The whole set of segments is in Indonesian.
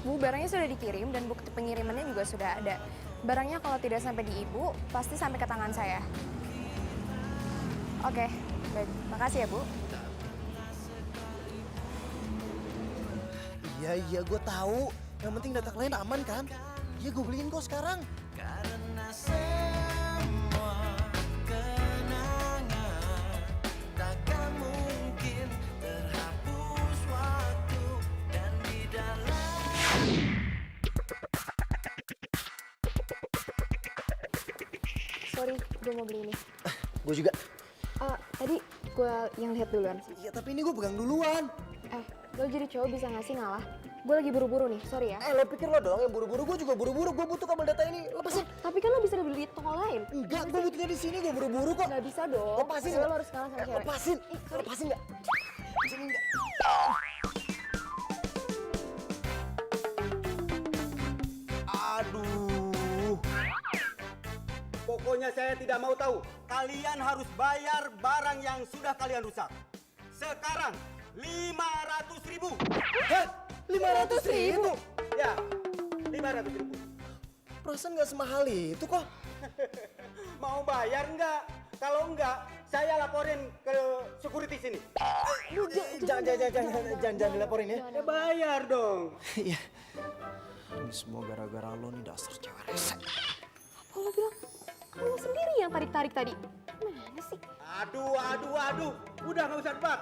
Bu, barangnya sudah dikirim dan bukti pengirimannya juga sudah ada. Barangnya kalau tidak sampai di Ibu, pasti sampai ke tangan saya. Oke, baik. Makasih ya, Bu. Iya, gue tahu. Yang penting data klien aman kan? Iya, gue beliin kok sekarang. Karena semua kenangan takkan mungkin terhapus waktu dan di dalam. Sorry, gue mau beli ini. Gue juga. Tadi gue yang lihat duluan sih. Iya, tapi ini gue pegang duluan. Lo jadi cowok bisa nggak sih ngalah? Gue lagi buru-buru nih, sorry ya. Lo pikir lo doang yang buru-buru? Gue juga buru-buru. Gue butuh kabel data ini. Lepasin. Tapi kan lo bisa beli di toko lain. Enggak, gue butuhnya di sini. Gue buru-buru kok. Nggak bisa dong. Lepasin. Pokoknya lo harus ngalah sama cewek. Lepasin. Lepasin nggak? Sini nggak? Aduh. Pokoknya saya tidak mau tahu. Kalian harus bayar barang yang sudah kalian rusak. Sekarang 500.000. Hah? 500.000? Ya, 500.000. Perasaan nggak semahal itu kok. Mau bayar nggak? Kalau nggak, saya laporin ke security sini. Jangan dilaporin ya. Ya bayar dong. Iya. Ini semua gara-gara lo nih, dasar cewek rese. Apa lo bilang? Kan lo sendiri yang tarik-tarik tadi. Mana sih? Aduh. Udah nggak usah debat.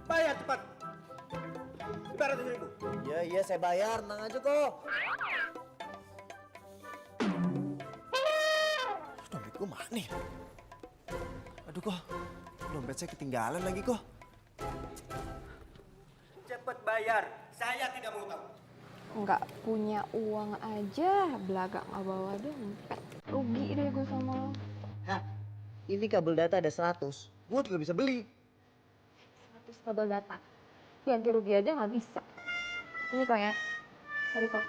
Bayar cepat. 500.000. Iya, saya bayar. Tenang aja kok. Dompet gue mana ya? Aduh kok, dompet saya ketinggalan lagi kok. Cepat bayar. Saya tidak mau tahu. Nggak punya uang aja, belaga nggak bawa dompet. Rugi deh gue sama lo. Hah? Ini kabel data ada 100. Gue juga bisa beli. 100 kabel data. Ganti rugi aja nggak bisa. Ini kok ya. Sorry kok.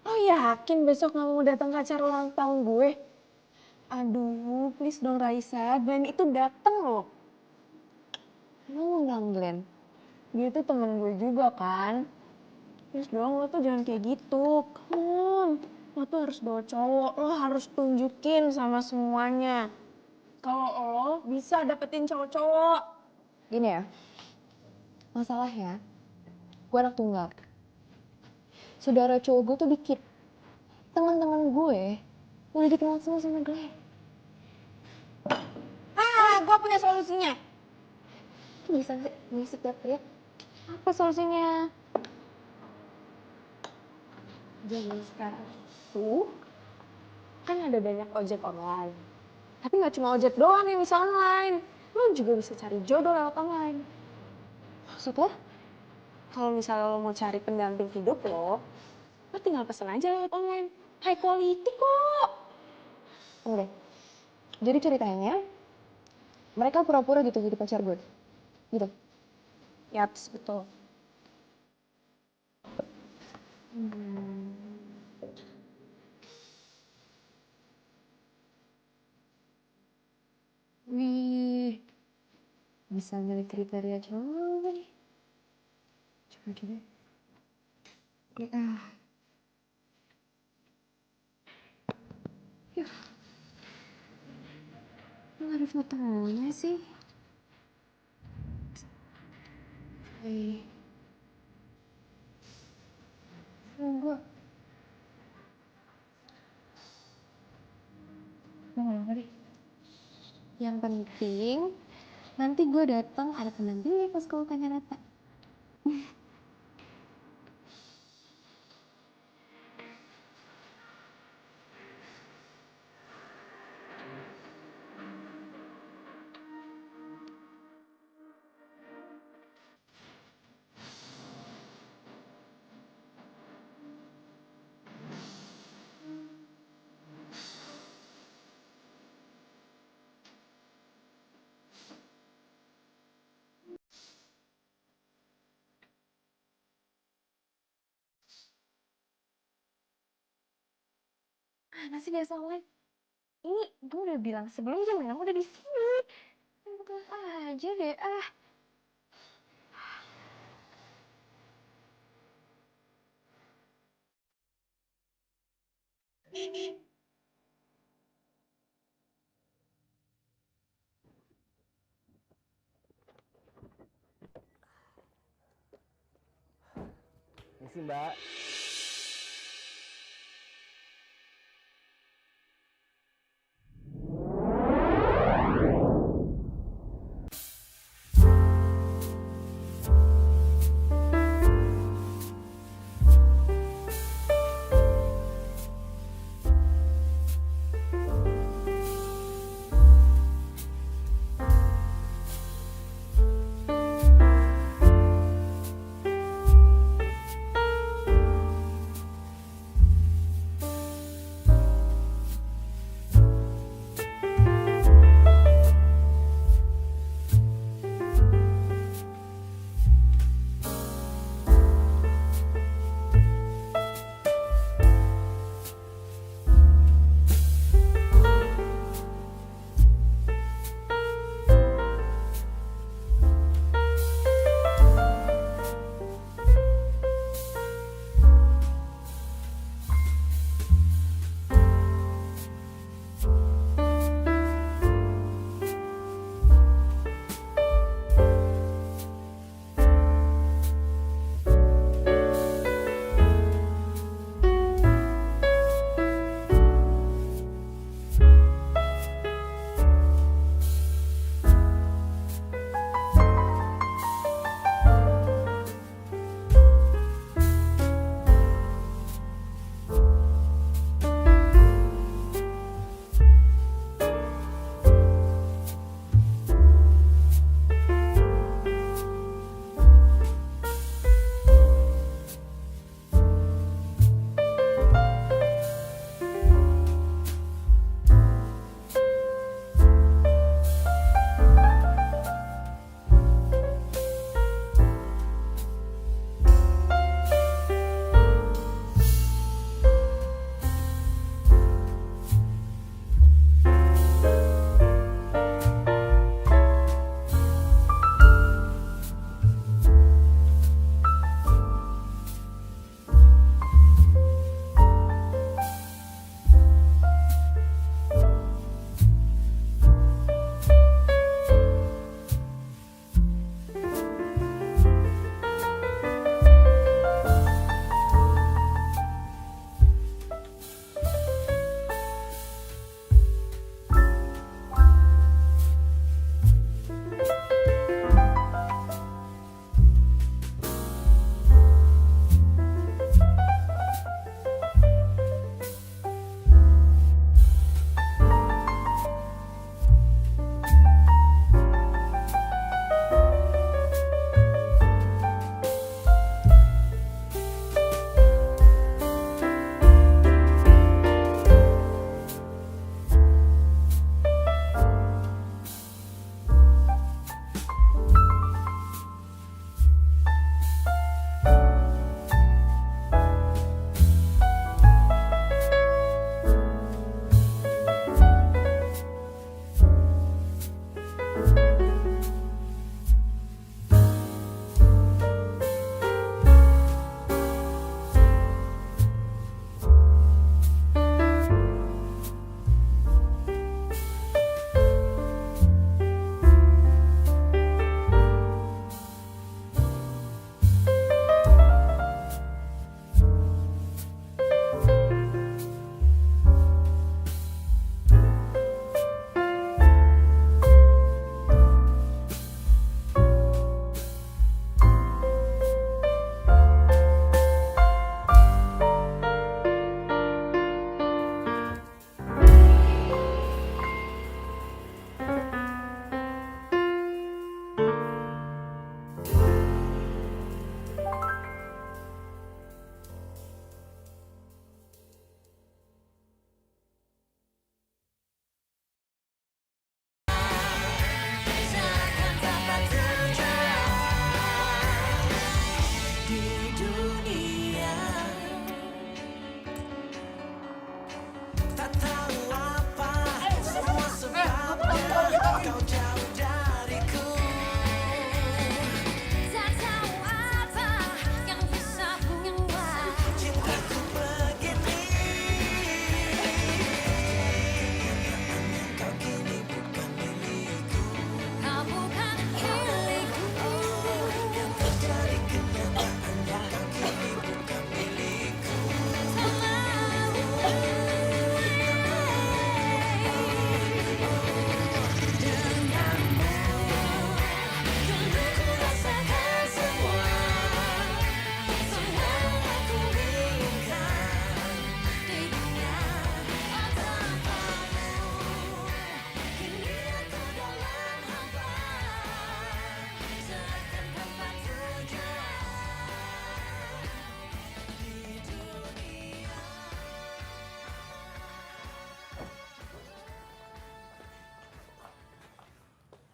Lo yakin besok gak mau datang ke acara ulang tahun gue? Aduh, please dong Raisa, Glenn itu dateng loh. Lo ngundang Glenn? Dia tuh temen gue juga kan. Please dong, lo tuh jangan kayak gitu. Come on, lo tuh harus bawa cowok, lo harus tunjukin sama semuanya. Kalau lo bisa dapetin cowok-cowok. Gini ya. Masalahnya, gue anak tunggal. Saudara cowok gue tuh dikit. Teman-teman gue udah dikenal semua sama Glenn. Gue punya solusinya. Bisa sih, berisik ya. Apa solusinya? Zaman sekarang tuh kan ada banyak ojek online. Tapi nggak cuma ojek doang yang bisa online. Lo juga bisa cari jodoh lewat online. Maksudnya? Kalau misalnya lo mau cari pendamping hidup lo tinggal pesen aja lewat online. High quality kok. Oke. Jadi ceritanya, mereka pura-pura gitu jadi pacar gue. Gitu. Yaps, betul. Wih, bisa milih kriteria cowok nih. Coba. Yuh, nggak ada fotonya sih. Tunggu. Yang penting, nanti gue datang ada pendamping pas kalau tanya data. Mana sih biasa online? Ini gue udah bilang sebelum jam 6 udah di sini. Bukan aja deh ah. Misi mbak.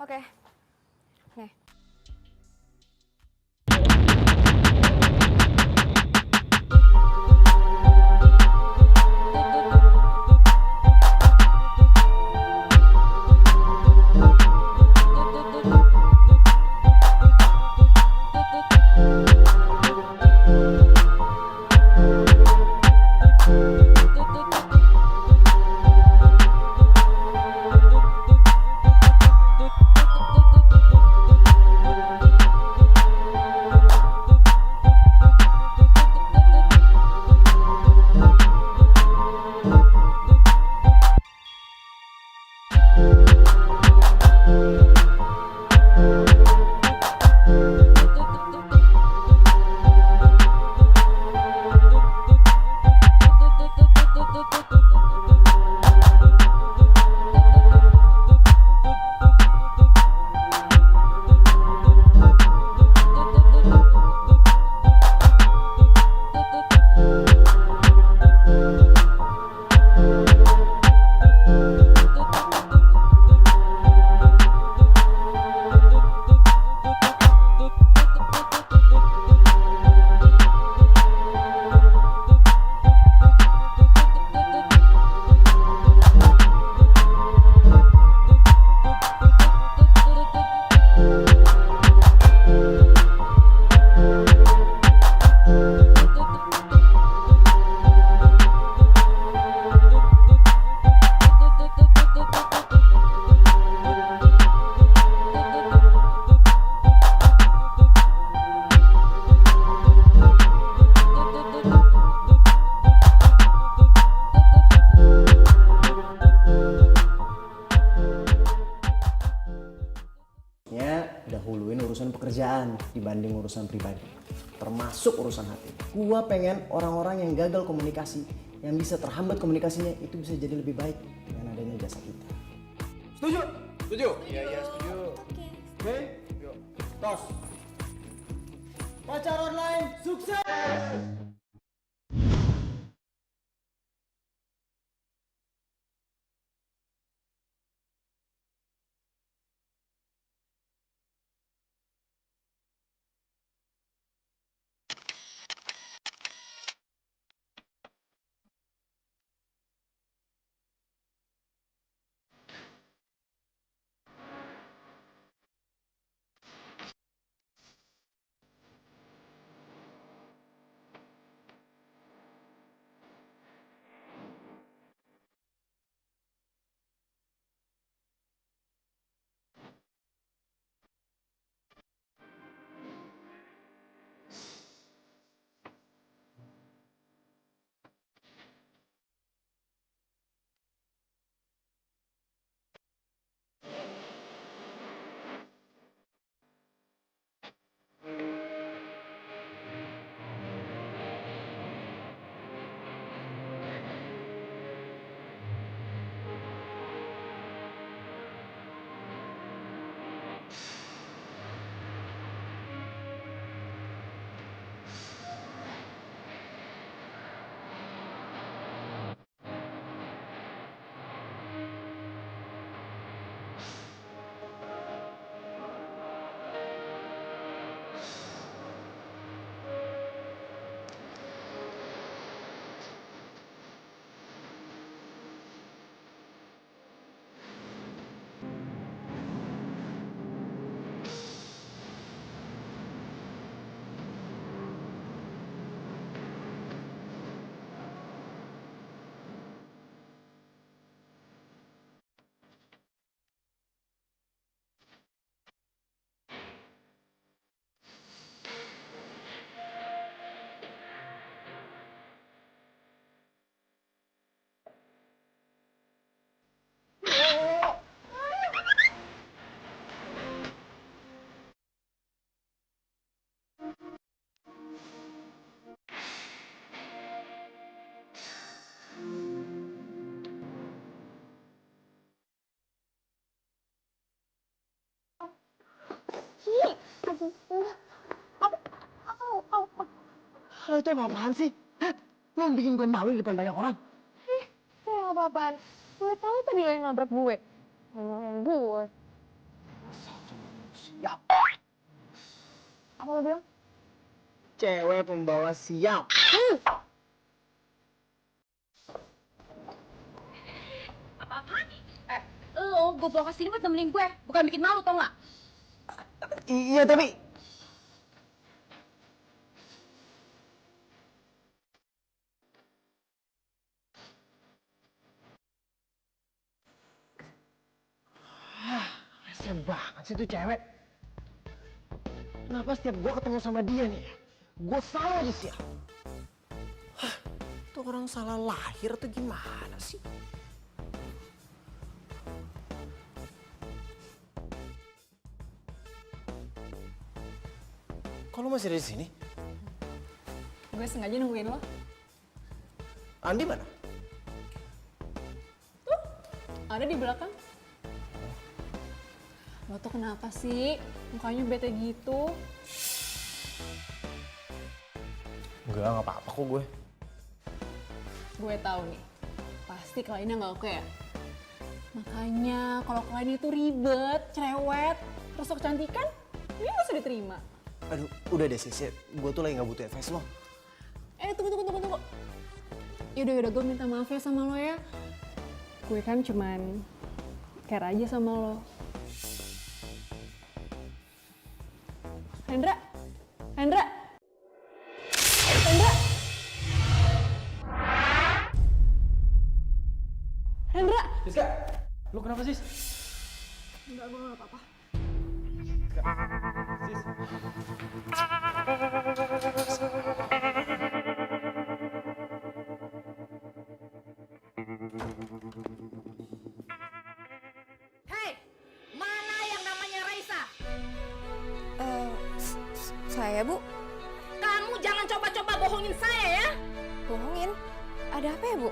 Oke. Nih. Dahuluin urusan pekerjaan dibanding urusan pribadi, termasuk urusan hati. Gua pengen orang-orang yang gagal komunikasi, yang bisa terhambat komunikasinya, itu bisa jadi lebih baik dengan adanya jasa kita. Setuju? Setuju? Iya, setuju. Oke? Yuk. Tos. Pacar online sukses! Lo itu emang apaan sih? Hah? Lo bikin gue malu di depan banyak orang. Saya apa-apaan. Gue tahu tadi lo yang nabrak gue. Ngomong gue. Apa lo bilang? Cewek pembawa siap. Lo gue bawa kesini buat nemenin gue, bukan bikin malu tau gak? Iya tapi rese banget sih tuh cewek. Kenapa setiap gue ketemu sama dia nih, gue selalu aja sial. Itu orang salah lahir atau gimana sih? Kok lu masih ada di sini? Gue sengaja nungguin lo. Andi mana? Ada di belakang. Lo tuh kenapa sih? Mukanya bete gitu. Enggak, nggak apa-apa kok gue. Gue tahu nih, pasti kliennya nggak oke ya. Makanya kalau kliennya itu ribet, cerewet, terus kecantikan, ini nggak usah diterima. Aduh, udah deh Sis, gue tuh lagi nggak butuh advice lo. Tunggu. Yaudah, gue minta maaf ya sama lo ya. Gue kan cuman care aja sama lo. Hendra? Siska, lu kenapa Sis? Enggak, gue gak apa-apa. Sis. Hei, mana yang namanya Raisa? Saya, Bu. Kamu jangan coba-coba bohongin saya ya. Bohongin? Ada apa ya, Bu?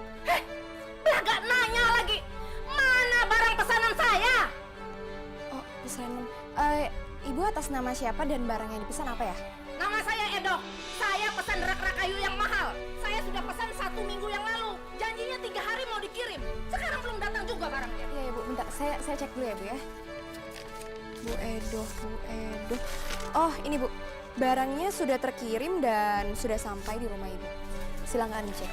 Agak nanya lagi. Mana barang pesanan saya? Oh, pesanan. Ibu atas nama siapa dan barang yang dipesan apa ya? Nama saya Edo. Saya pesan rak-rak kayu yang mahal. Saya sudah pesan 1 minggu yang lalu. Janjinya 3 hari mau dikirim. Sekarang belum datang juga barangnya. Iya, Bu. Bentar, saya cek dulu ya, Bu ya. Bu Edo. Oh, ini, Bu. Barangnya sudah terkirim dan sudah sampai di rumah Ibu. Silakan dicek.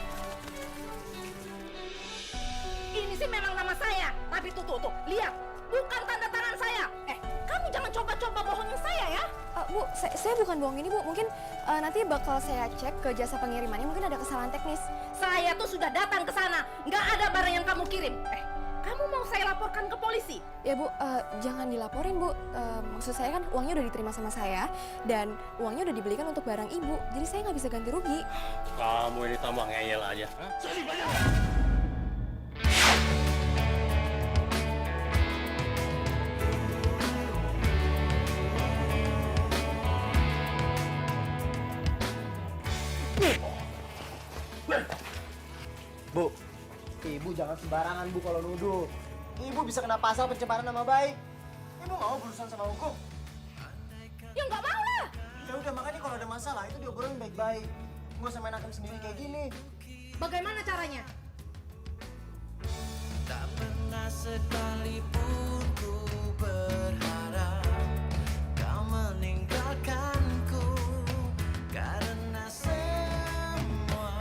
Ini sih memang nama saya. Tapi tuh, lihat. Bukan tanda tangan saya. Kamu jangan coba-coba bohongin saya ya. Bu, saya bukan bohong ini, Bu. Mungkin nanti bakal saya cek ke jasa pengirimannya. Mungkin ada kesalahan teknis. Saya tuh sudah datang ke sana. Nggak ada barang yang kamu kirim. Kamu mau saya laporkan ke polisi? Ya, Bu, jangan dilaporin, Bu. Maksud saya kan uangnya udah diterima sama saya dan uangnya udah dibelikan untuk barang Ibu. Jadi saya nggak bisa ganti rugi. Kamu ini tambah ngeyel aja. Bu, Ibu jangan sembarangan Bu kalau nuduh. Ibu bisa kena pasal pencemaran nama baik. Ibu mau berurusan sama hukum? Ya nggak mau lah. Ya udah, makanya kalau ada masalah itu diobrolin baik-baik. Nggak usah main hakim sendiri kayak gini. Bagaimana caranya? Tak pernah sekalipun ku berharap kau meninggalkanku, karena semua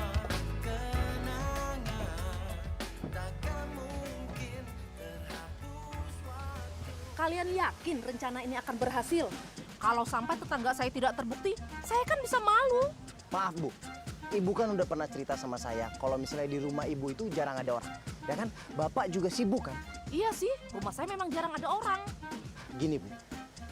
kenangan takkan mungkin terhapus waktu. Kalian yakin rencana ini akan berhasil? Kalau sampai tetangga saya tidak terbukti, saya kan bisa malu. Maaf Bu, Ibu kan udah pernah cerita sama saya kalau misalnya di rumah Ibu itu jarang ada orang. Ya kan? Bapak juga sibuk kan? Iya sih, rumah saya memang jarang ada orang. Gini Bu,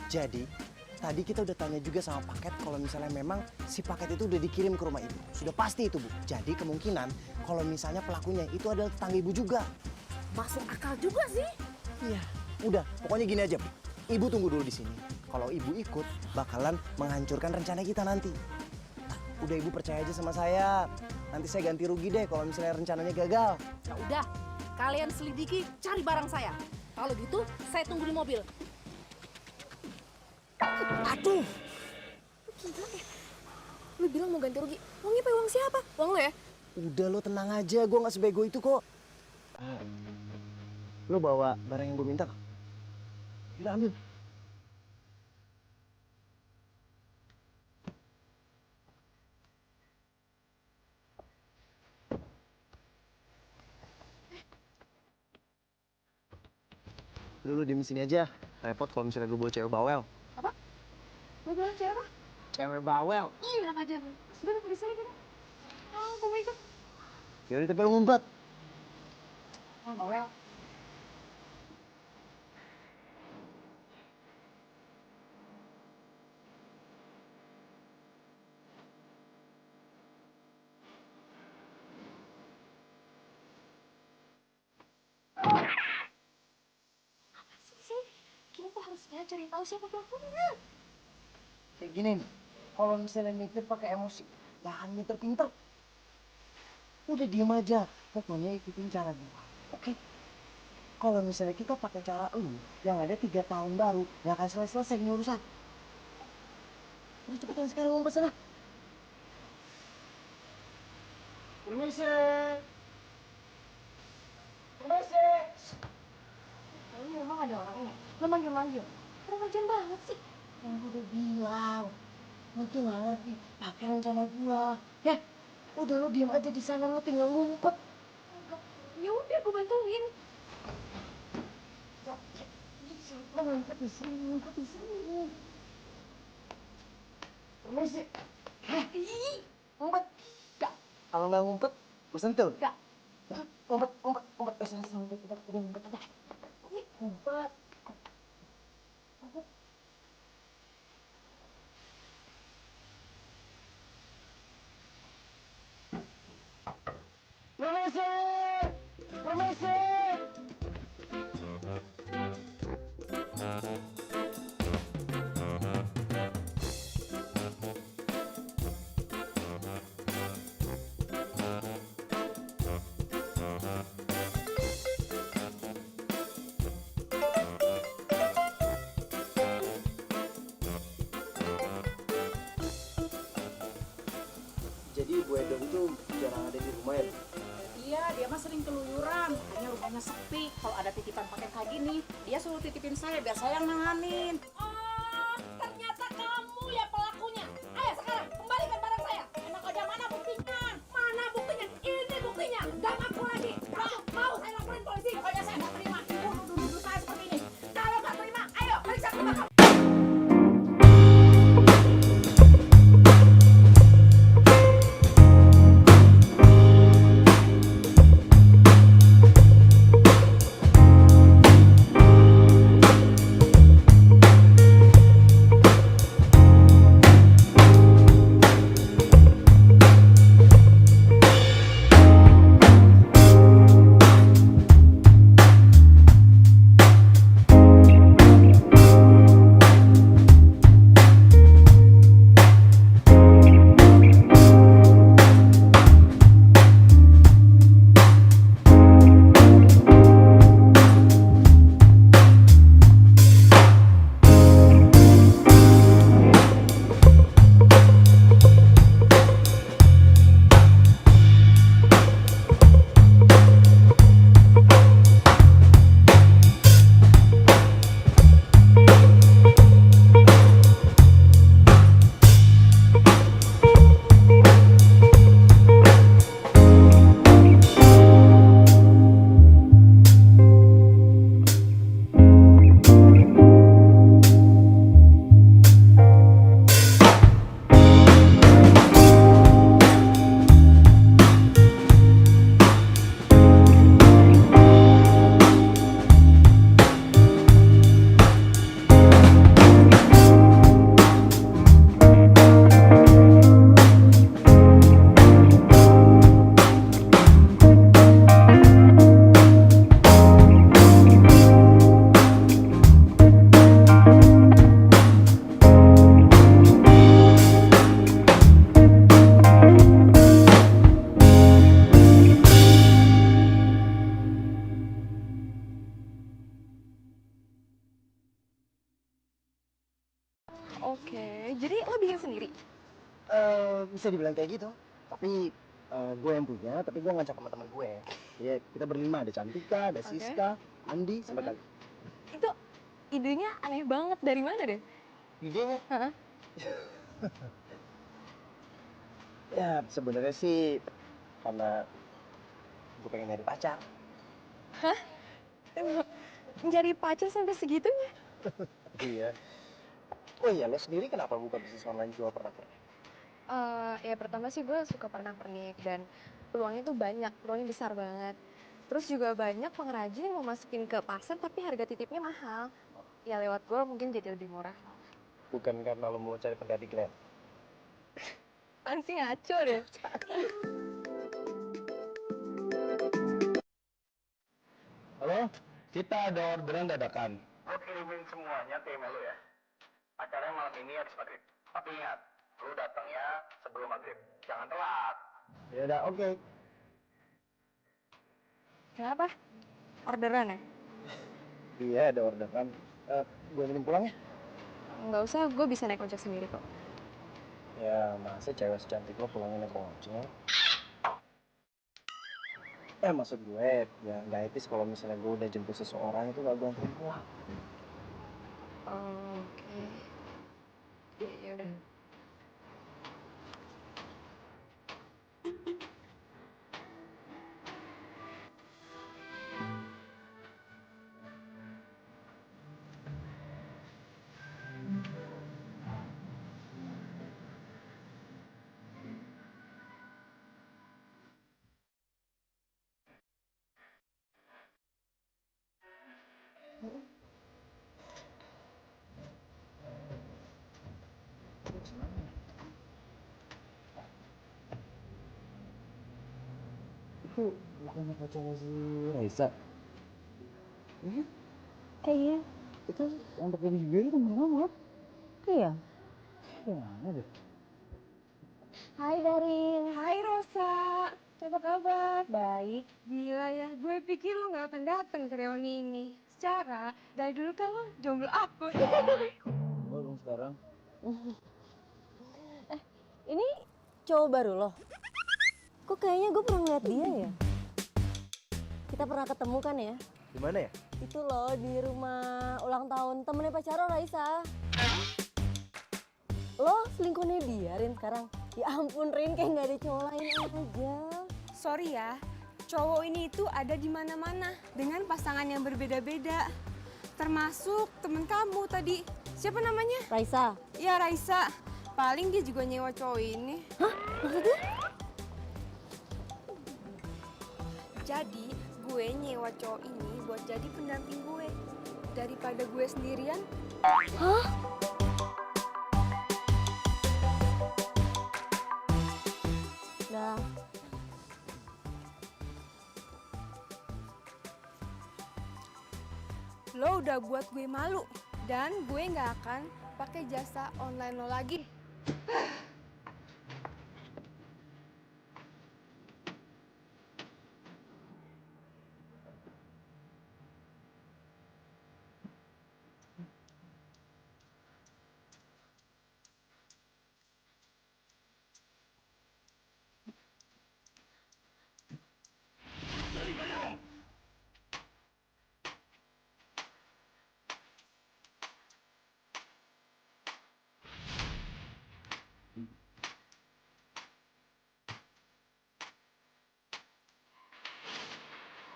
jadi tadi kita udah tanya juga sama paket kalau misalnya memang si paket itu udah dikirim ke rumah Ibu. Sudah pasti itu Bu. Jadi kemungkinan kalau misalnya pelakunya itu adalah tetangga Ibu juga. Masuk akal juga sih. Iya. Udah, pokoknya gini aja Bu. Ibu tunggu dulu di sini. Kalau Ibu ikut, bakalan menghancurkan rencana kita nanti. Udah Ibu percaya aja sama saya. Nanti saya ganti rugi deh kalau misalnya rencananya gagal. Ya udah, kalian selidiki, cari barang saya. Kalau gitu, saya tunggu di mobil. Aduh! Gila ya. Lu bilang mau ganti rugi. Uangnya pakai uang siapa? Uang lu ya? Udah lo tenang aja, gue gak sebego itu kok. Lo bawa barang yang gue minta kok? Udah ambil. Lu diem sini aja. Repot kalau misalnya gue bawa cewek bawel. Apa? Gue bilang cewek apa? Cewek bawel. Ih, enak aja. Sudah, di sini kita. Oh, gue mau ikut. Yaudah, tapi lu ngumpet. Oh, bawel. Sih, kita tuh harusnya cari tahu siapa pelakunya. Kayak gini nih, kalau misalnya mikir pakai emosi, jangan mikir pintar. Udah diem aja, pokoknya ikutin cara gua. Oke? Kalau misalnya kita pakai cara lu, yang ada 3 tahun baru, gak akan selesai-selesai ini urusan. Udah cepetan sekarang ngumpet sana. Permisi. Permisi. Ini memang ada orangnya. Lo manggil-manggil. Kurang ajar banget sih. Yang gua udah bilang, lu tuh gak ngerti pakai rencana gua. Ya, udah lu diem aja di sana, lu tinggal ngumpet. Ya udah, gue bantuin. Lu ngumpet di sini, ngumpet di sini. Permisi. Ngumpet. Gak. Kalau nggak ngumpet, gue sentuh. Gak. Ngumpet, ngumpet, ngumpet. Sana, udah ngumpet aja. Ngumpet. Permisi. Permisi. Jadi Bu Edom itu jarang ada di rumah ya? Iya, dia mah sering keluyuran. Makanya rumahnya sepi. Kalau ada titipan paket kayak gini, dia suruh titipin saya biar saya yang nanganin. Oh, ternyata kamu ya pelakunya. Ayo sekarang kembalikan barang saya. Enak aja, mana buktinya? Mana buktinya? Ini buktinya. Gak ngaku lagi. Kalau mau saya laporin polisi. Pokoknya saya nggak terima. Ibu nuduh-nuduh saya seperti ini. Kalau nggak terima, ayo periksa ke rumah kamu. Oke, jadi lo bikin sendiri? Bisa dibilang kayak gitu. Tapi gue yang punya, tapi gue ngajak sama teman gue. Ya, kita berlima, ada Cantika, ada Siska, Andi, sama kali. Itu idenya aneh banget. Dari mana deh? Idenya? Hah? Ya sebenarnya sih karena gue pengen nyari pacar. Mencari pacar sampai segitunya. Iya. Oh iya, lo sendiri kenapa buka bisnis online jual pernak-pernik? Ya pertama sih gue suka pernak-pernik dan peluangnya tuh banyak, peluangnya besar banget. Terus juga banyak pengrajin yang mau masukin ke pasar tapi harga titipnya mahal. Ya lewat gue mungkin jadi lebih murah. Bukan karena lo mau cari pengganti Glenn. Kan sih ngaco deh. Halo, kita ada orderan dadakan. Lo kirimin semuanya ke email lo ya. Acaranya malam ini habis maghrib. Tapi ingat, lo datangnya sebelum maghrib. Jangan telat. Ya udah, oke. Kenapa? Orderan ya? Iya, ada orderan. Gue minum pulang ya? Nggak usah, gue bisa naik ojek sendiri kok. Ya, masa cewek secantik lo pulangin naik ojek? Maksud gue, ya nggak etis kalau misalnya gue udah jemput seseorang itu gak gue anterin pulang. Oke. Ya udah. Itu bukannya pacarnya si Raisa? Iya. Itu yang pakai di video itu mana? Iya. Mana deh? Hai Darin. Hai Rosa. Apa kabar? Baik. Gila ya, gue pikir lo gak akan datang ke reuni ini. Secara, dari dulu kan lo jomblo aku. Gue dong sekarang. Ini cowok baru loh. Kok kayaknya gue pernah ngeliat dia ya? Kita pernah ketemu kan ya? Di mana ya? Itu loh di rumah ulang tahun temennya pacar lo, Raisa. Lo selingkuhnya dia, Rin, sekarang? Ya ampun, Rin, kayak gak ada cowok lain aja. Sorry ya, cowok ini itu ada di mana-mana dengan pasangan yang berbeda-beda. Termasuk temen kamu tadi. Siapa namanya? Raisa. Ya Raisa. Paling dia juga nyewa cowok ini. Hah? Maksudnya? Jadi gue nyewa cowok ini buat jadi pendamping gue. Daripada gue sendirian. Hah? Dah. Lo udah buat gue malu. Dan gue gak akan pakai jasa online lo lagi.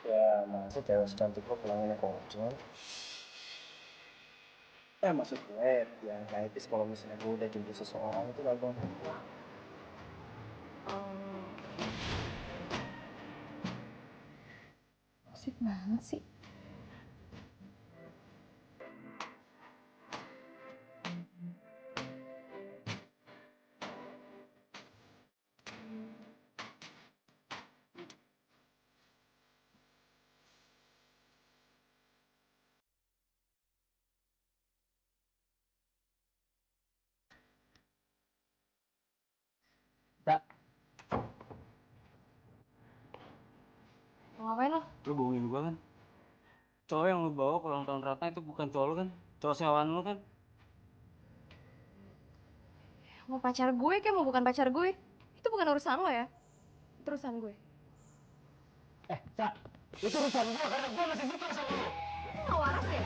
Ya, masa cewek secantik lo pulangin naik ojek? Maksud gue, ya nggak etis kalau misalnya gue udah jemput seseorang itu gak gue anterin pulang. Asik banget sih. Tak, Mau ngapain lo? lo bohongin gua kan? Cowok yang lo bawa ke ulang tahun Ratna itu bukan cowok lo kan? Cowok sewaan lo kan? Mau pacar gue kayak mau bukan pacar gue. Itu bukan urusan lo ya. Itu urusan gue. Tak, itu urusan gua karena gua masih suka sama lo. Nggak waras ya?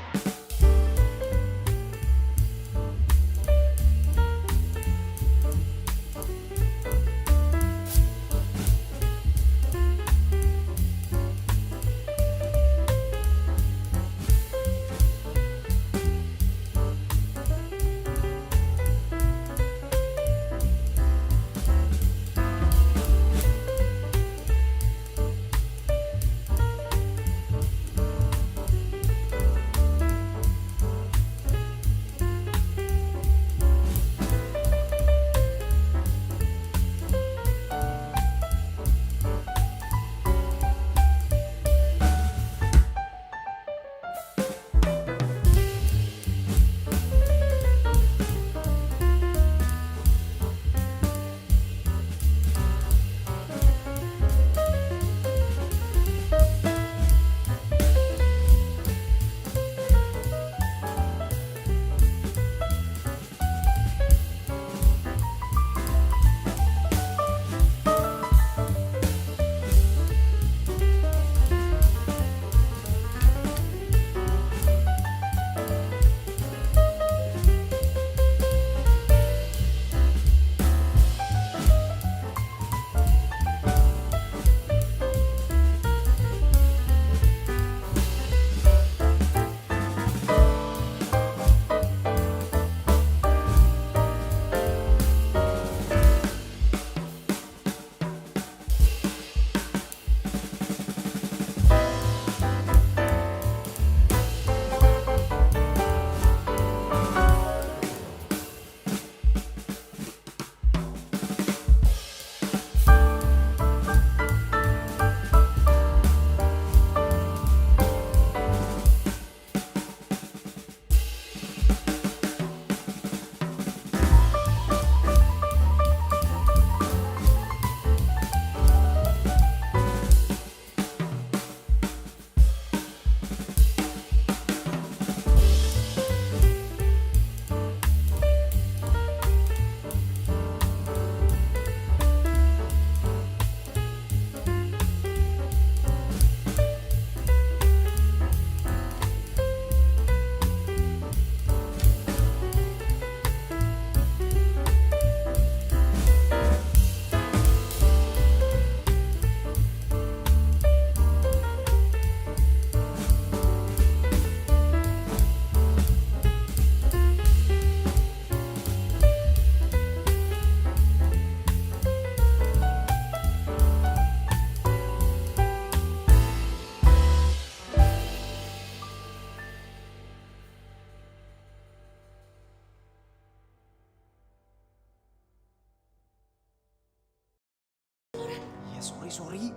sorry.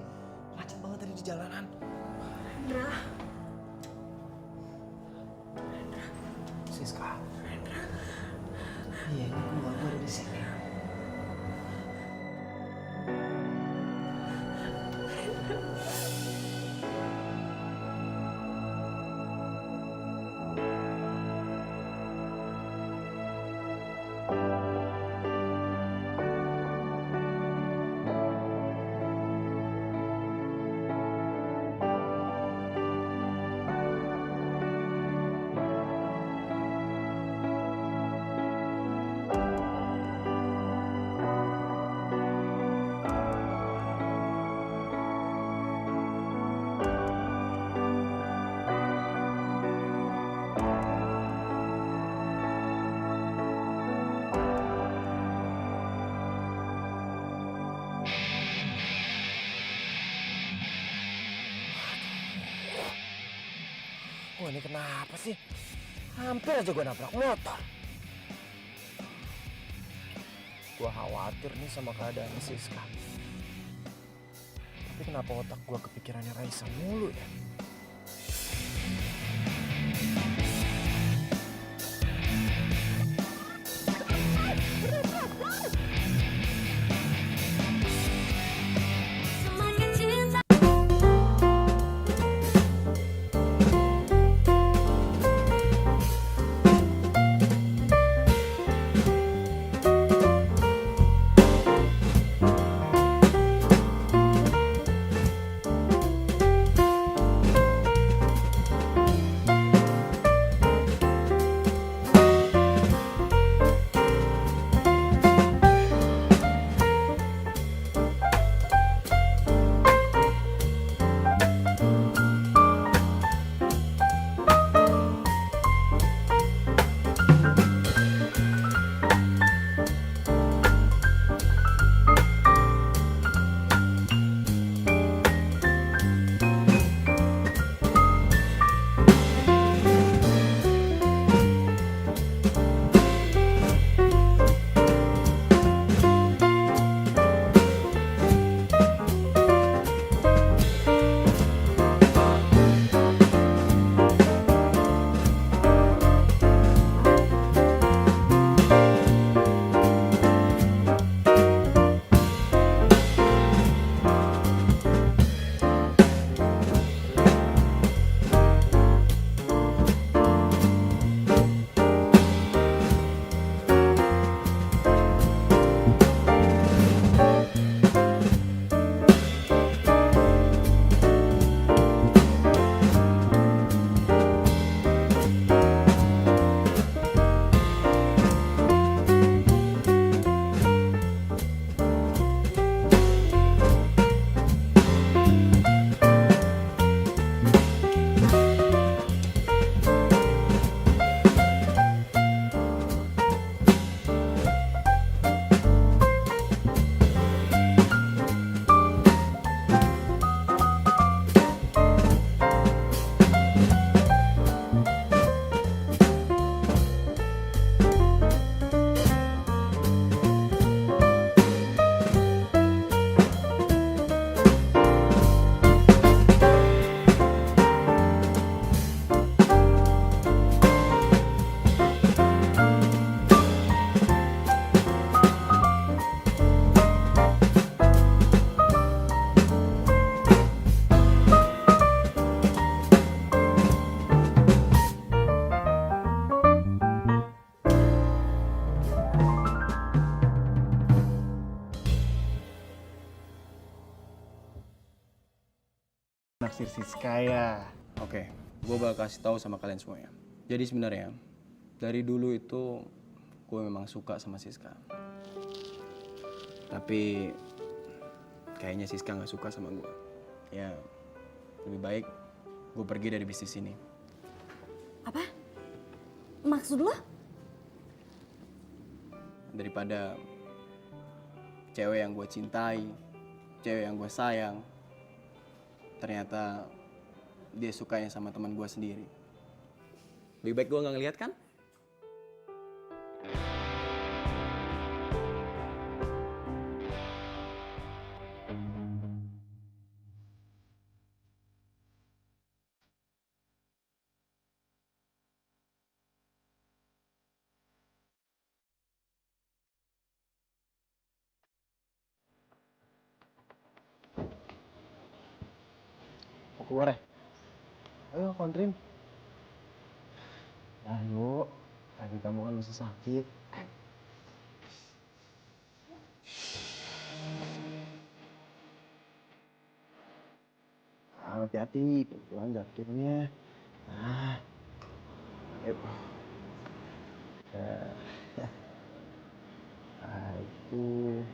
Macet banget tadi di jalanan. Siska. Iya, ini gue ada di sini. Wah, ini kenapa sih? Hampir aja gue nabrak motor. Gue khawatir nih sama keadaan Siska. Tapi kenapa otak gue kepikirannya Raisa mulu ya? Naksir Siska ya. Oke, gue bakal kasih tahu sama kalian semuanya. Jadi sebenarnya dari dulu itu gue memang suka sama Siska. Tapi kayaknya Siska nggak suka sama gue. Ya, lebih baik gue pergi dari bisnis ini. Apa? Maksud lo? Daripada cewek yang gue cintai, cewek yang gue sayang, ternyata dia sukanya sama teman gue sendiri. Lebih baik gue nggak ngeliat kan? keluar ya? Ayo kontrin. Ayo, kaki kamu kan masih sakit. Hati-hati, pelan jatuhnya. Ayo. Itu.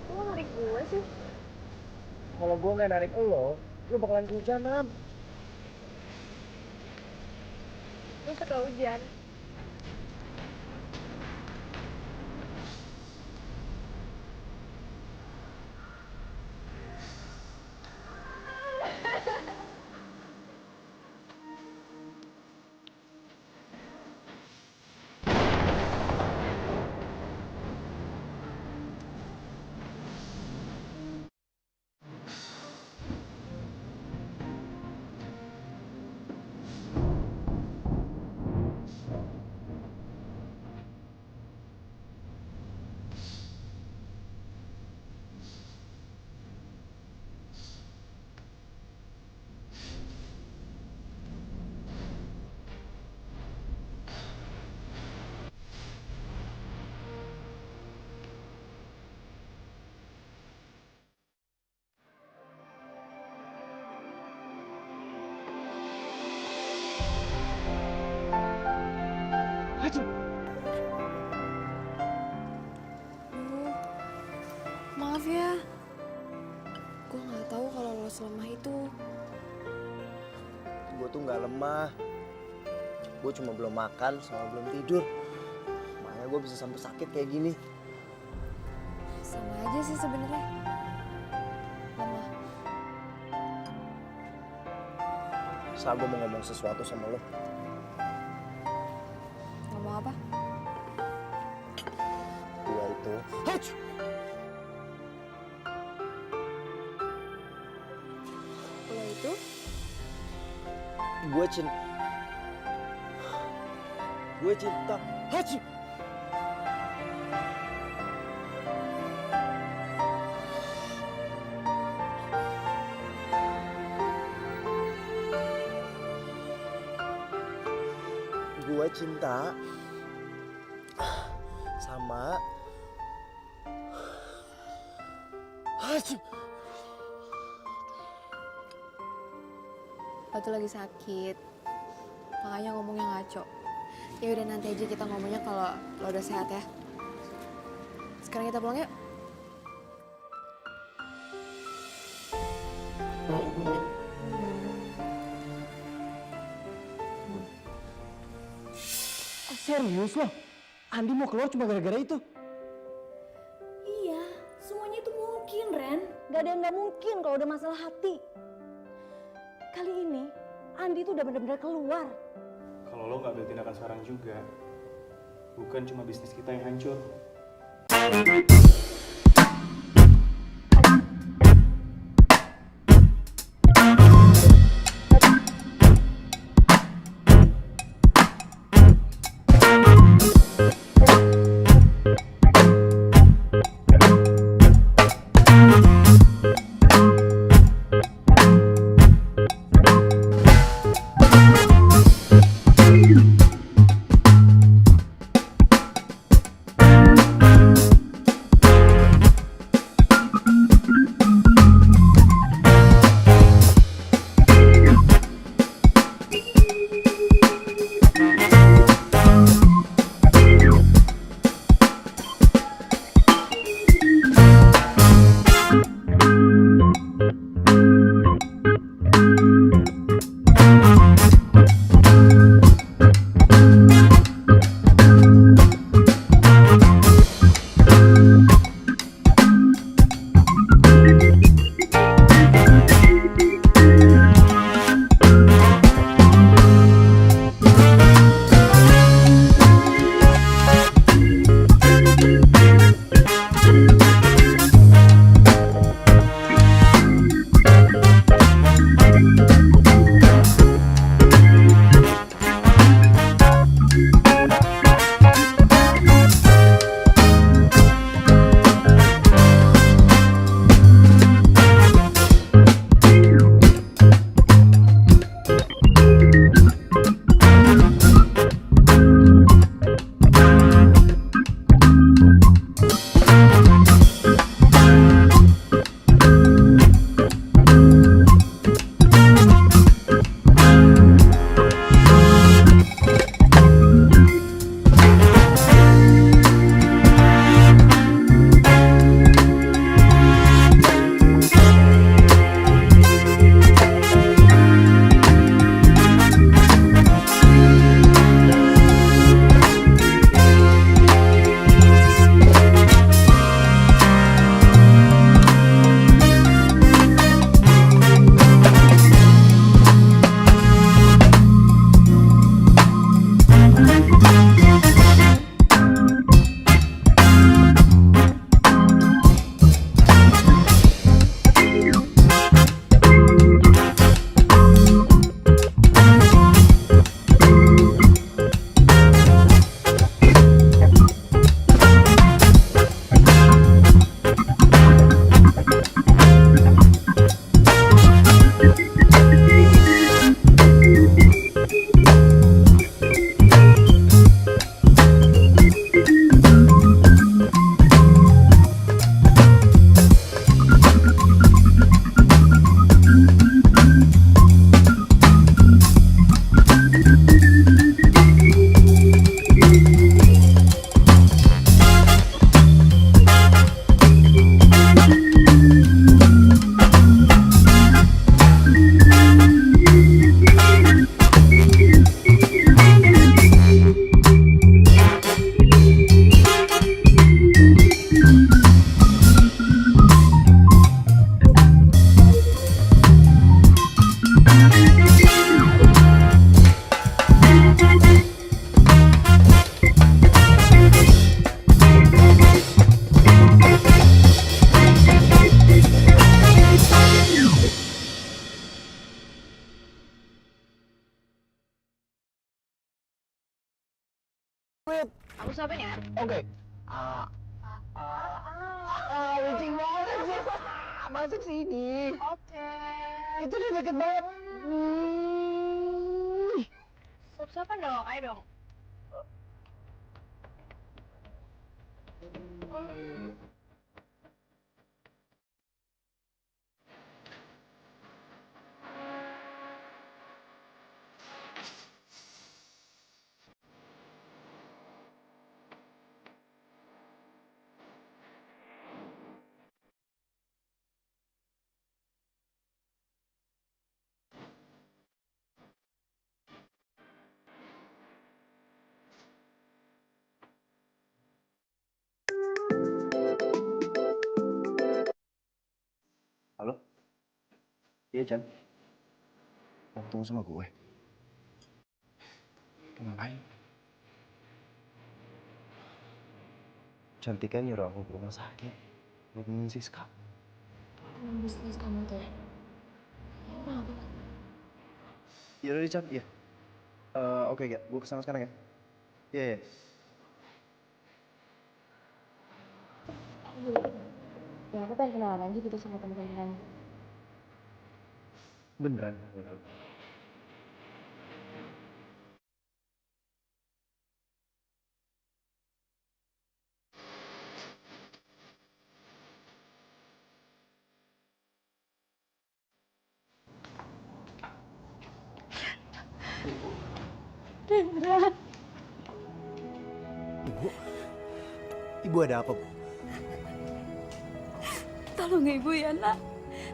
Lo narik gue sih? Kalau gue nggak narik lo bakalan kehujanan. Lo suka hujan. Maaf ya, gue nggak tahu kalau lo selemah itu. Gue tuh nggak lemah. Gue cuma belum makan sama belum tidur. Makanya gue bisa sampai sakit kayak gini. Sama aja sih sebenarnya. Lemah. Saat gue mau ngomong sesuatu sama lo. Ngomong apa? Gue itu. Lo itu? Gue cinta. Haji. Gue cinta sama Haji. Lo tuh lagi sakit, makanya ngomongnya ngaco. Ya udah nanti aja kita ngomongnya kalau lo udah sehat ya. Sekarang kita pulang yuk. Serius lo? Andi mau keluar cuma gara-gara itu? Iya, semuanya itu mungkin, Ren. Gak ada yang gak mungkin kalau udah masalah hati. Kali ini, Andi tuh udah bener-bener keluar. Kalau lo nggak ambil tindakan sekarang juga, bukan cuma bisnis kita yang hancur. Aku suapin ya. Oke. Lucu banget sih. Masuk sini. Oke. Itu udah deket banget. Suap-suapan dong, ayo dong. Halo? Iya, Chan. Mau ketemu sama gue? Ngapain? Cantika nyuruh aku ke rumah sakit. Buat nemenin Siska. Bisnis kamu tuh. Kenapa? Iya udah, Chan. Iya. Oke, ya. Gue kesana sekarang ya. Iya, iya. Ya aku pengen kenalan aja gitu sama temen-temen. Beneran. Ibu? Ibu ada apa, Bu? Tolong ibu ya nak,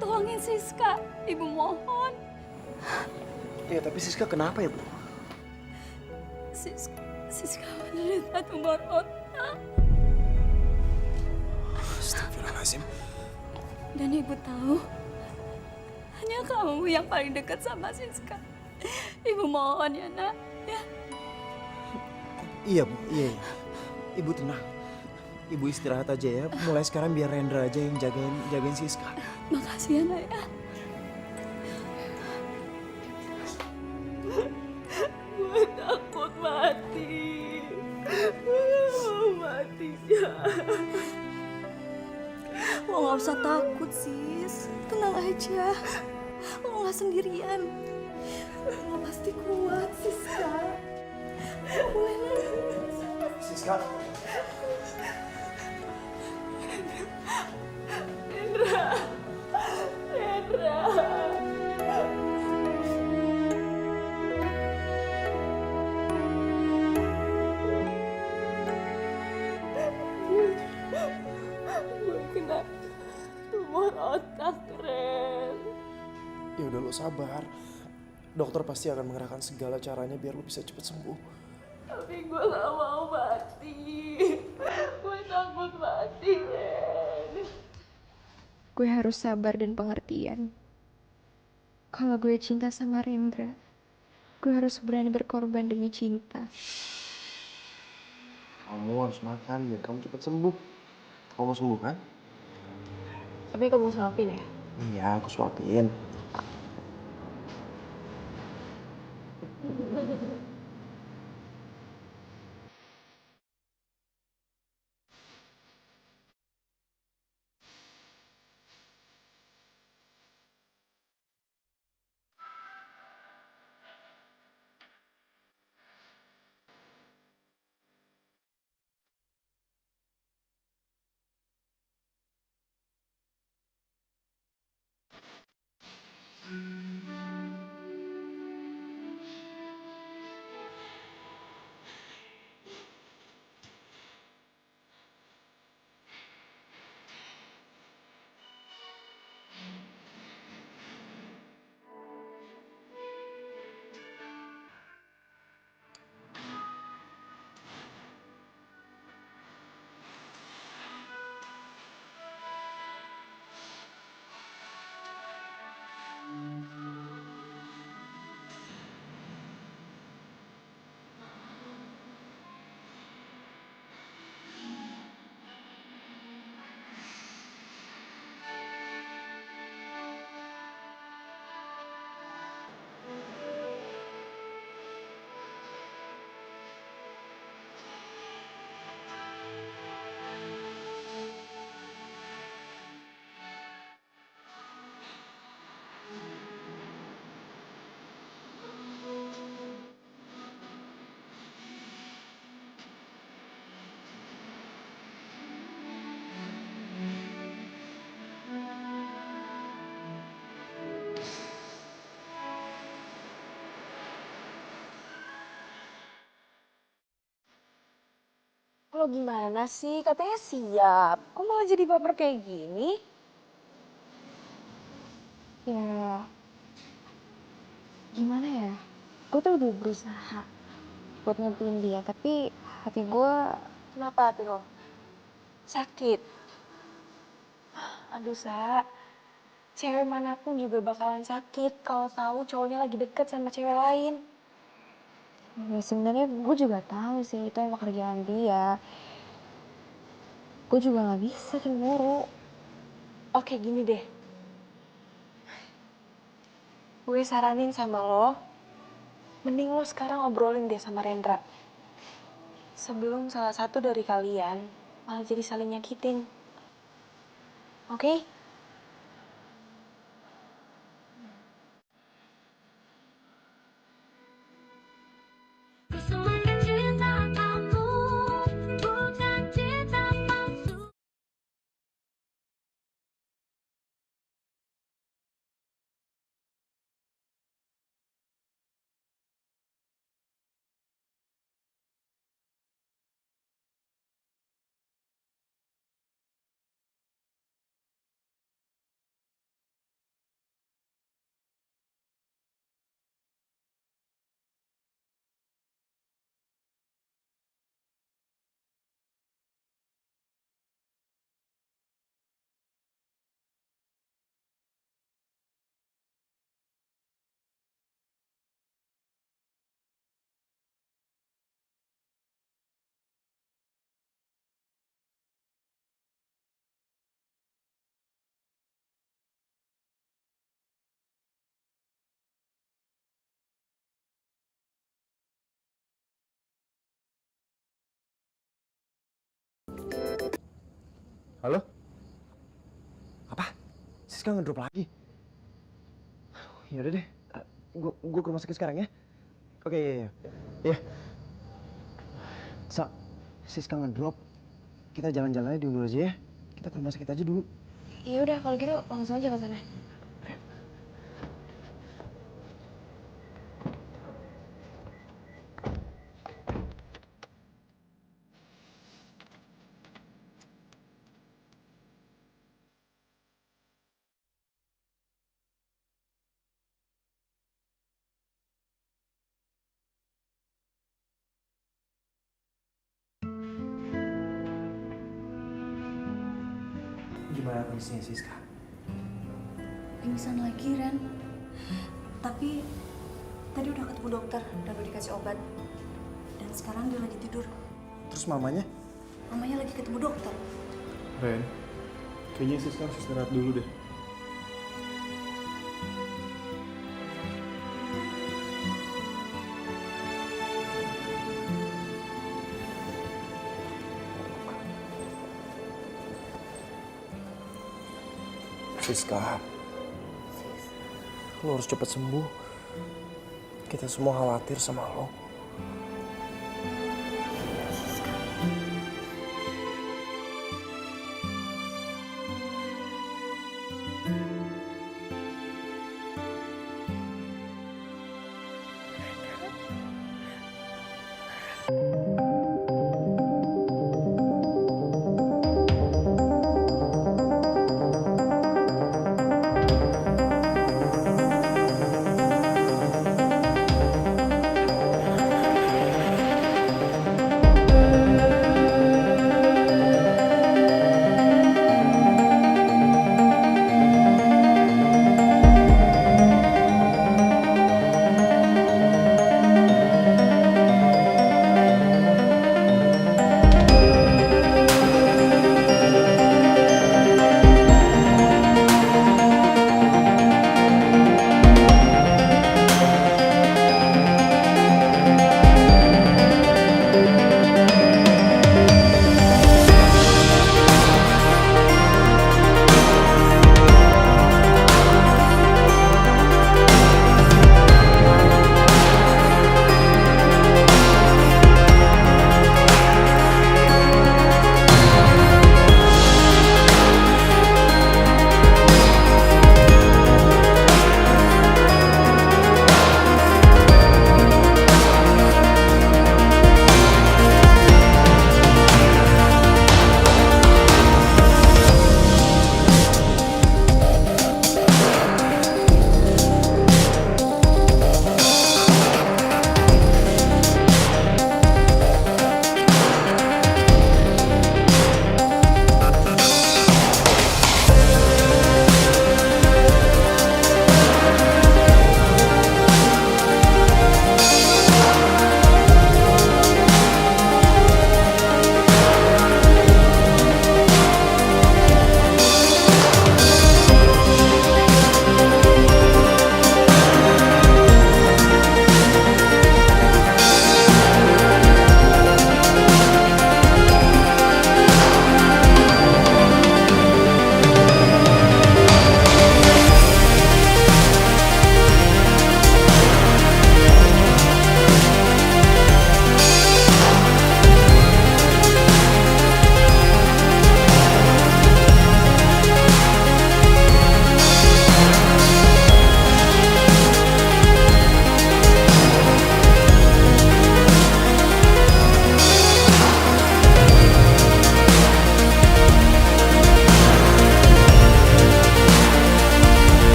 tolongin Siska, ibu mohon. Ya, tapi Siska kenapa ya, Bu? Siska menderita tumor otak. Astagfirullahaladzim. Dan ibu tahu, hanya kamu yang paling dekat sama Siska. Ibu mohon ya nak, ya. Iya, Bu. Iya. Ibu tenang. Ibu istirahat aja ya. Mulai sekarang biar Rendra aja yang jagain Siska. Makasih ya nak ya. Gue takut mati. Mati ya. Lo gak usah takut sis. Tenang aja. Lo gak sendirian. Lo pasti kuat Siska. Boleh nangis. Siska. Gue kena tumor otak, Ren. Ya udah lo sabar. Dokter pasti akan mengerahkan segala caranya biar lo bisa cepet sembuh. Tapi gue gak mau mati. Gue takut mati, Ren. Gue harus sabar dan pengertian. Kalau gue cinta sama Rendra, gue harus berani berkorban demi cinta. Kamu harus makan biar kamu cepat sembuh. Kamu mau sembuh kan? Tapi kamu suapin ya? Iya, aku suapin. Lo gimana sih? Katanya siap. Kok malah jadi baper kayak gini? Ya, gimana ya? Gue tuh udah berusaha buat ngertiin dia, tapi hati gue Kenapa hati lo? Sakit? Aduh, Sa. Cewek manapun juga bakalan sakit kalau tahu cowoknya lagi deket sama cewek lain. ya sebenarnya gue juga tahu sih itu emang kerjaan dia. Gue juga nggak bisa cemburu. Oke, gini deh. Gue saranin sama lo, mending lo sekarang obrolin deh sama Rendra. Sebelum salah satu dari kalian malah jadi saling nyakitin. Oke? Sesungguhnya cinta kamu bukan cinta palsu. Halo? Apa? Siska ngedrop lagi? Ya udah deh, gue ke rumah sakit sekarang ya. Oke, iya, iya. Iya. Sa, Siska ngedrop. Kita jalan-jalannya dulu aja ya. Kita ke rumah sakit aja dulu. Ya udah kalau gitu langsung aja ke sana. Gimana kondisinya Siska? Pingsan lagi, Ren. Tapi tadi udah ketemu dokter dan udah dikasih obat. Dan sekarang dia lagi tidur. Terus mamanya? Mamanya lagi ketemu dokter. Ren, kayaknya Siska harus istirahat dulu deh. Siska, lo harus cepat sembuh. Kita semua khawatir sama lo.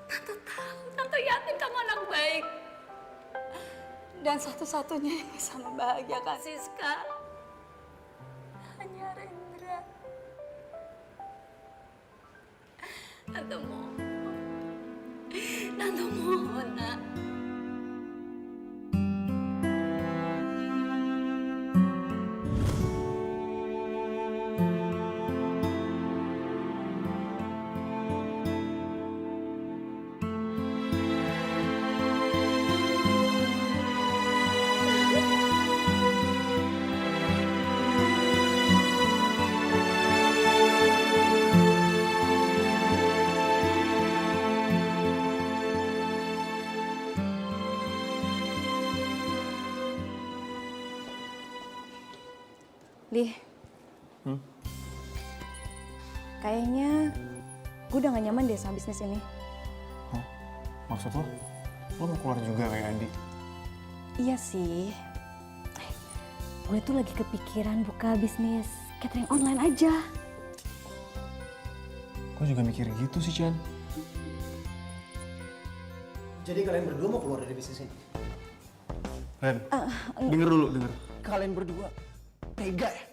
Tante tahu, Tante yakin kamu anak baik. Dan satu-satunya yang bisa membahagiakan Siska hanya Rendra. Tante mohon, nak. Lih, kayaknya gue udah gak nyaman deh sama bisnis ini. Maksud lo? Lo mau keluar juga kayak Andi? Iya sih. Gue tuh lagi kepikiran buka bisnis catering online aja. Gue juga mikir gitu sih, Chan. Jadi kalian berdua mau keluar dari bisnis ini? Ren, denger dulu, denger. Kalian berdua tega ya?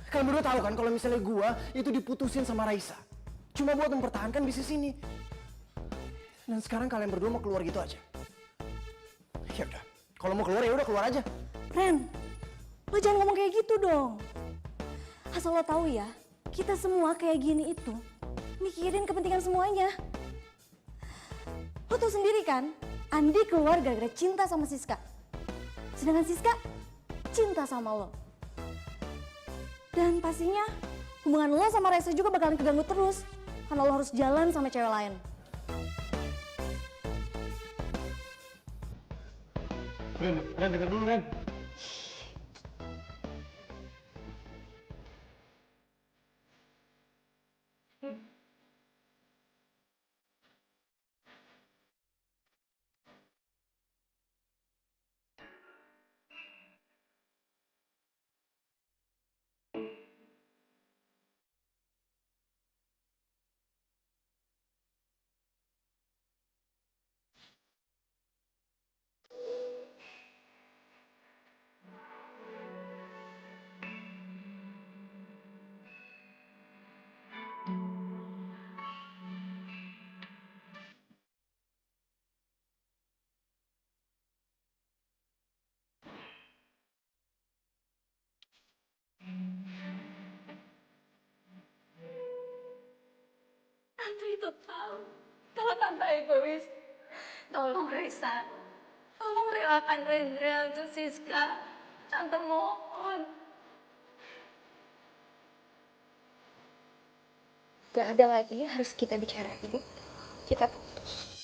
Kalian berdua tahu kan kalau misalnya gua itu diputusin sama Raisa cuma buat mempertahankan bisnis ini. Dan sekarang kalian berdua mau keluar gitu aja. Ya udah, kalau mau keluar ya udah keluar aja. Ren, lo jangan ngomong kayak gitu dong. Asal lo tahu ya, kita semua kayak gini itu mikirin kepentingan semuanya. Lo tau sendiri kan, Andi keluar gara-gara cinta sama Siska. Sedangkan Siska cinta sama lo. Dan pastinya hubungan lo sama Raisa juga bakalan keganggu terus. Karena lo harus jalan sama cewek lain. Ren, denger dulu, Ren. Tante itu tahu kalau Tante egois. Tolong Raisa, tolong relakan Rendra untuk Siska. Tante mohon. Gak ada lagi yang harus kita bicarain. Kita putus.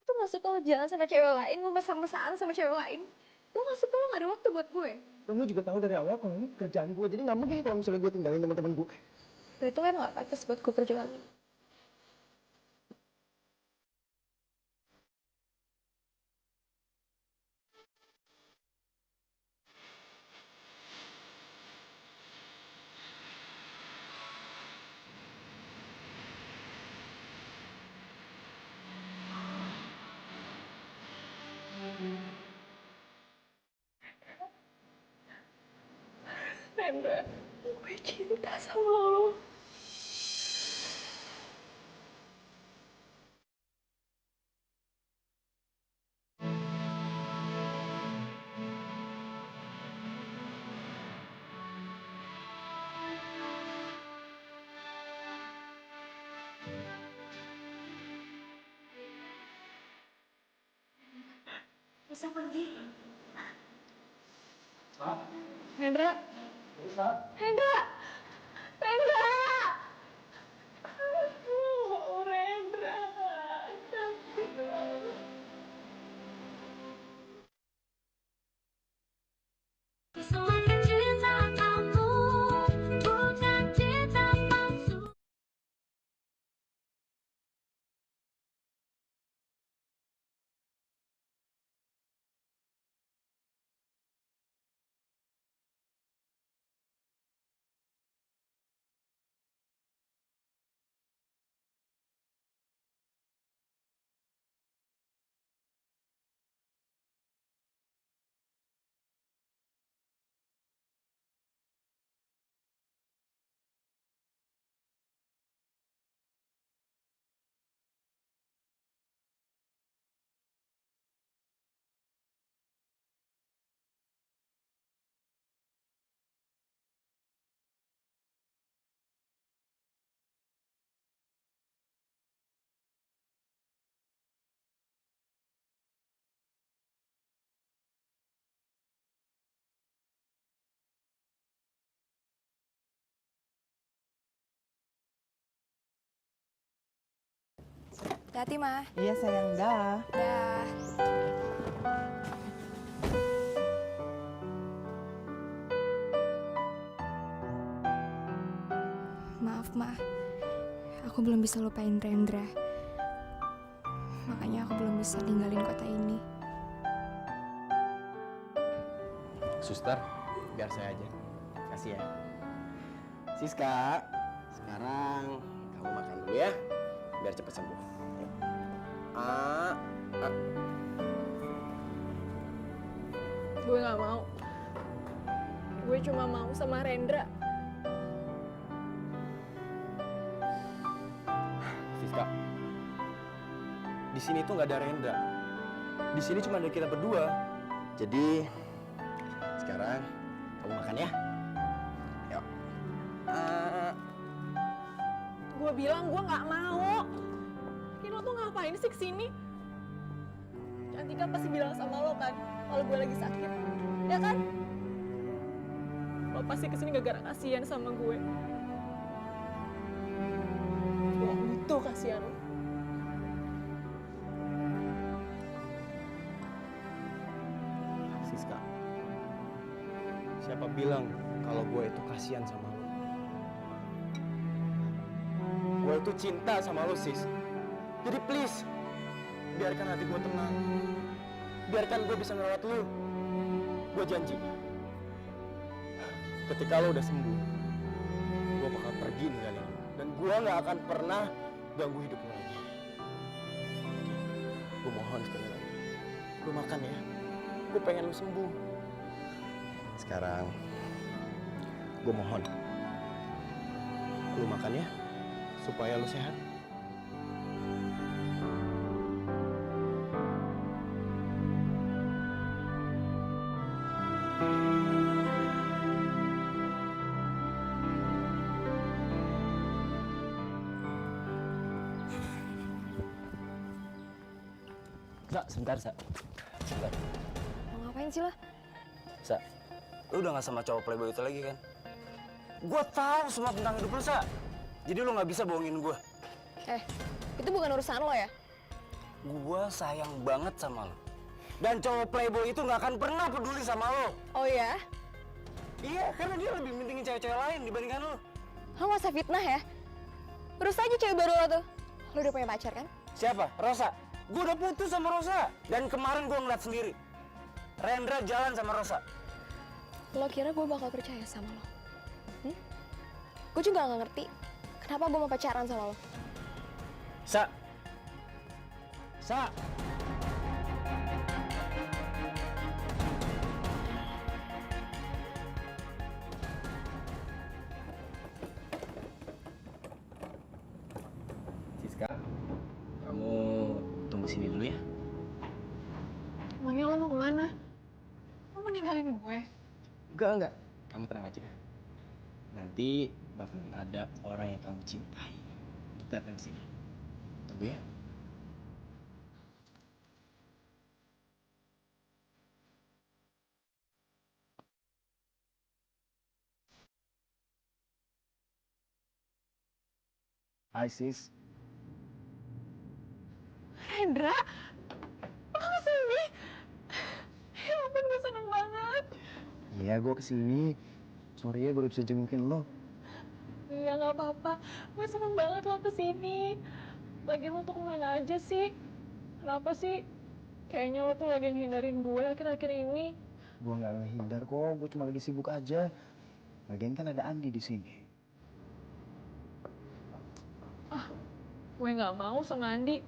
Itu maksud lo jalan sama cewek lain, lo mesra-mesraan sama cewek lain. Lo maksud lo gak ada waktu buat gue. Dan lu juga tahu dari awal kalau ini kerjaan gue, jadi nggak mungkin kalau misalnya gue tinggalin teman-teman gue. Berarti lo emang gak pantas buat gue perjuangin. Rendra, gue cinta sama lo. Bisa pergi. Rendra. Rendra. Hati-hati, Ma. Iya sayang, dah. Dah. Maaf, Ma. Aku belum bisa lupain Rendra. Makanya aku belum bisa ninggalin kota ini. Suster, biar saya aja. Kasih ya. Siska, sekarang kamu makan dulu ya, biar cepat sembuh. Yuk. Gue gak mau. Gue cuma mau sama Rendra. Siska, di sini tuh nggak ada Rendra. Di sini cuma ada kita berdua. Jadi sekarang kamu makan ya. Yuk. Gue bilang gue gak mau. Lo tuh ngapain sih kesini? Cantika pasti bilang sama lo kan, kalau gue lagi sakit. Ya kan? Lo pasti kesini gara-gara kasihan sama gue. Gue butuh kasihan lo. Siska, siapa bilang kalau gue itu kasihan sama lo? Gue itu cinta sama lo, Sis. Jadi please, biarkan hati gue tenang. Biarkan gue bisa ngerawat lo. Gue janji, ketika lo udah sembuh, gue bakal pergi ninggalin lo. Dan gue gak akan pernah ganggu hidup lo lagi. Gue mohon sekali lagi, lo makan ya. Gue pengen lo sembuh. Sekarang, gue mohon, lo makan ya, supaya lo sehat. Sa, sebentar, Sa. Sebentar. Mau ngapain sih lo? Sa, lu udah gak sama cowok playboy itu lagi kan? Gue tahu semua tentang hidup lu, Sa. Jadi lu gak bisa bohongin gue. Itu bukan urusan lo ya? Gue sayang banget sama lo. Dan cowok playboy itu gak akan pernah peduli sama lo. Oh ya? Iya, karena dia lebih pentingin cewek-cewek lain dibandingkan lo. Lo gak usah fitnah ya? Urus aja cewek baru lo tuh. Lo udah punya pacar kan? Siapa? Rosa. Gue udah putus sama Rosa. Dan kemarin gue ngeliat sendiri. Rendra jalan sama Rosa. Lo kira gue bakal percaya sama lo? Gue juga gak ngerti kenapa gue mau pacaran sama lo. Sa. Sa. Siska, kamu tunggu sini dulu ya. Emangnya lo mau kemana? Lo mau ninggalin gue? Enggak. Kamu tenang aja. Nanti bakal ada orang yang kamu cintai. Kita datang sini. Tunggu ya. Hai, Sis. Rendra, lo kesini? Ya ampun, gue seneng banget. Iya, gue kesini. Sorry ya, baru bisa jengukin lo. Iya, gak apa-apa. Gue seneng banget lo kesini. Lagian lo tuh kemana aja sih? Kenapa sih? Kayaknya lo tuh lagi ngehindarin gue akhir-akhir ini. Gue nggak ngehindar kok, gue cuma lagi sibuk aja. Lagian kan ada Andi di sini. Gue gak mau sama Andi.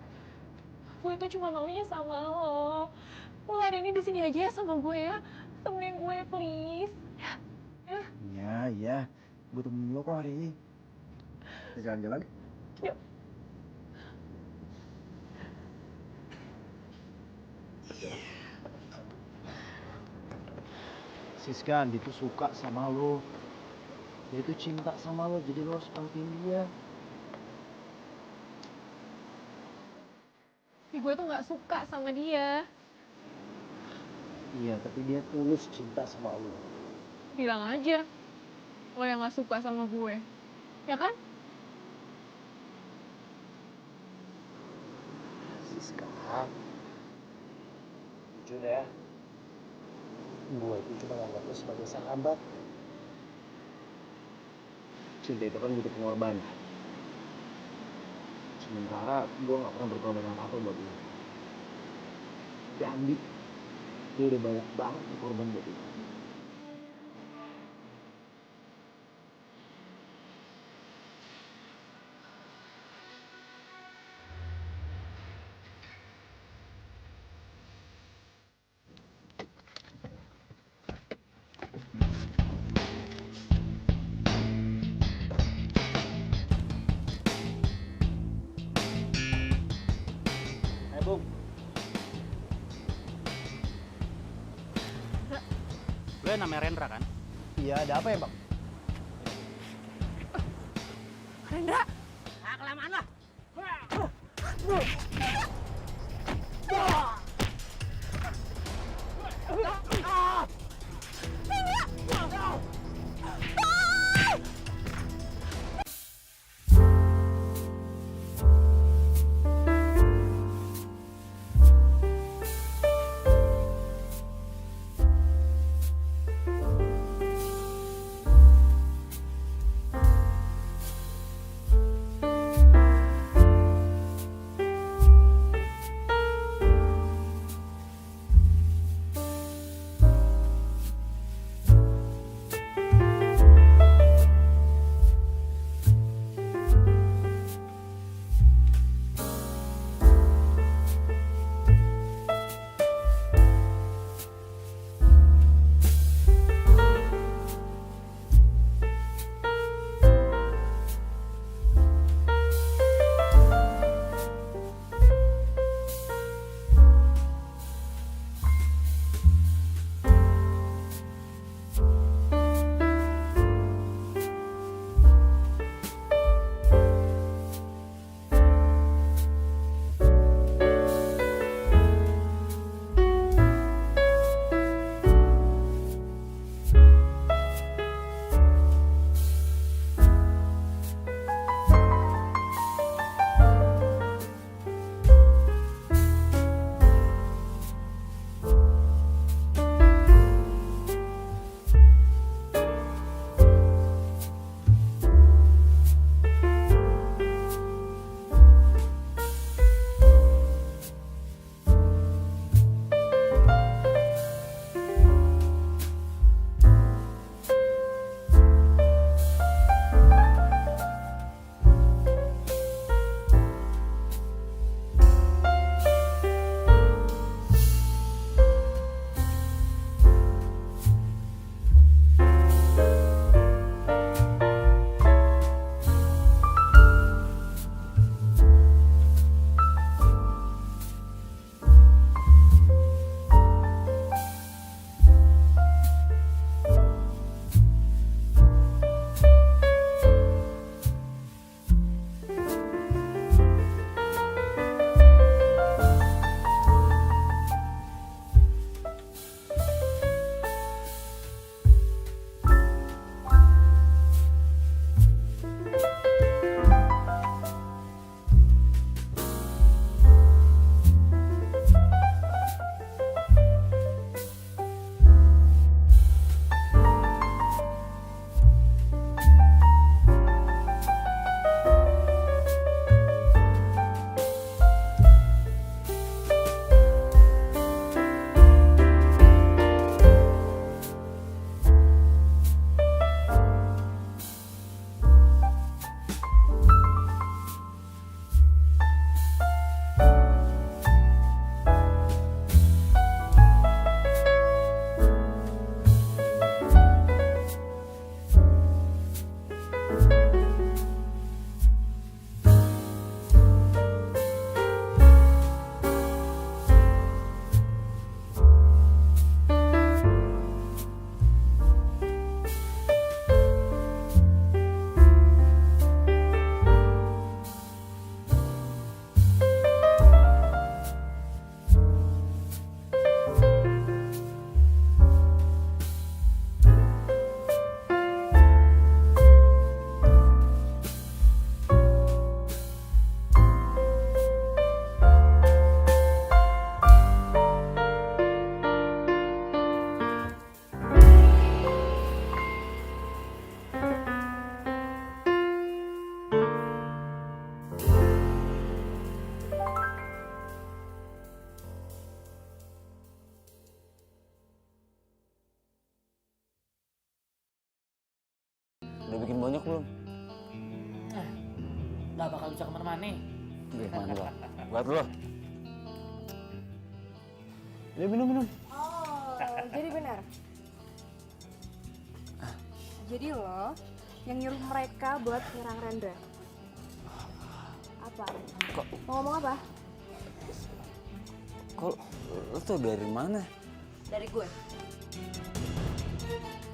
Gue tuh cuma maunya sama lo. Lo hari ini di sini aja ya sama gue ya. Temenin gue, please. Iya. Gue temenin lo kok hari ini. Kita jalan-jalan. Yuk. Siska, Andi tuh suka sama lo. Dia tuh cinta sama lo, jadi lo harus penting dia. Tapi gue tuh gak suka sama dia. Iya, tapi dia tulus cinta sama lo. Bilang aja. Lo yang gak suka sama gue. Ya kan? Siska, jujur ya, gue itu cuma nganggap lo sebagai sahabat. Cinta itu kan butuh pengorbanan. Sementara gue gak pernah berkorban apa-apa buat lo. Tapi Andi, dia udah banyak banget berkorban buat lo. Bung. Lo namanya Rendra kan? Iya, ada apa ya bang? Rendra, ah kelamaan lah. nggak bisa kemana-mana. Gimana Pak? Buat lo. Ya minum. Oh, jadi benar. Jadi lo yang nyuruh mereka buat nyerang Rendra. Apa? Mau ngomong apa? Kok lo tau dari mana? Dari gue.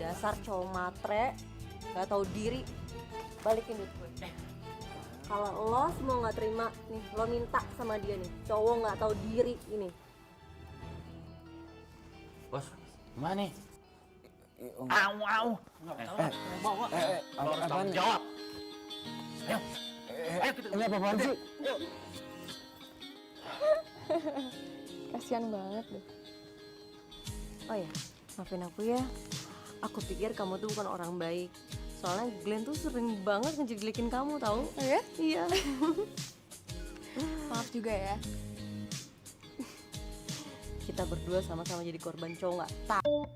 Dasar cowok matre, gak tahu diri. Balikin duit gue. Kalau lo semua nggak terima, nih lo minta sama dia nih, cowok nggak tahu diri ini. Bos, gimana nih? Au. Lo harus tanggung jawab. Ayo. Ayo kita. Ini apa-apaan sih? Kasian banget deh. Oh ya, maafin aku ya. Aku pikir kamu tuh bukan orang baik. Soalnya Glenn tuh sering banget ngejelekin kamu tahu? Oh ya? Iya. Maaf juga ya. Kita berdua sama-sama jadi korban cowok nggak tahu.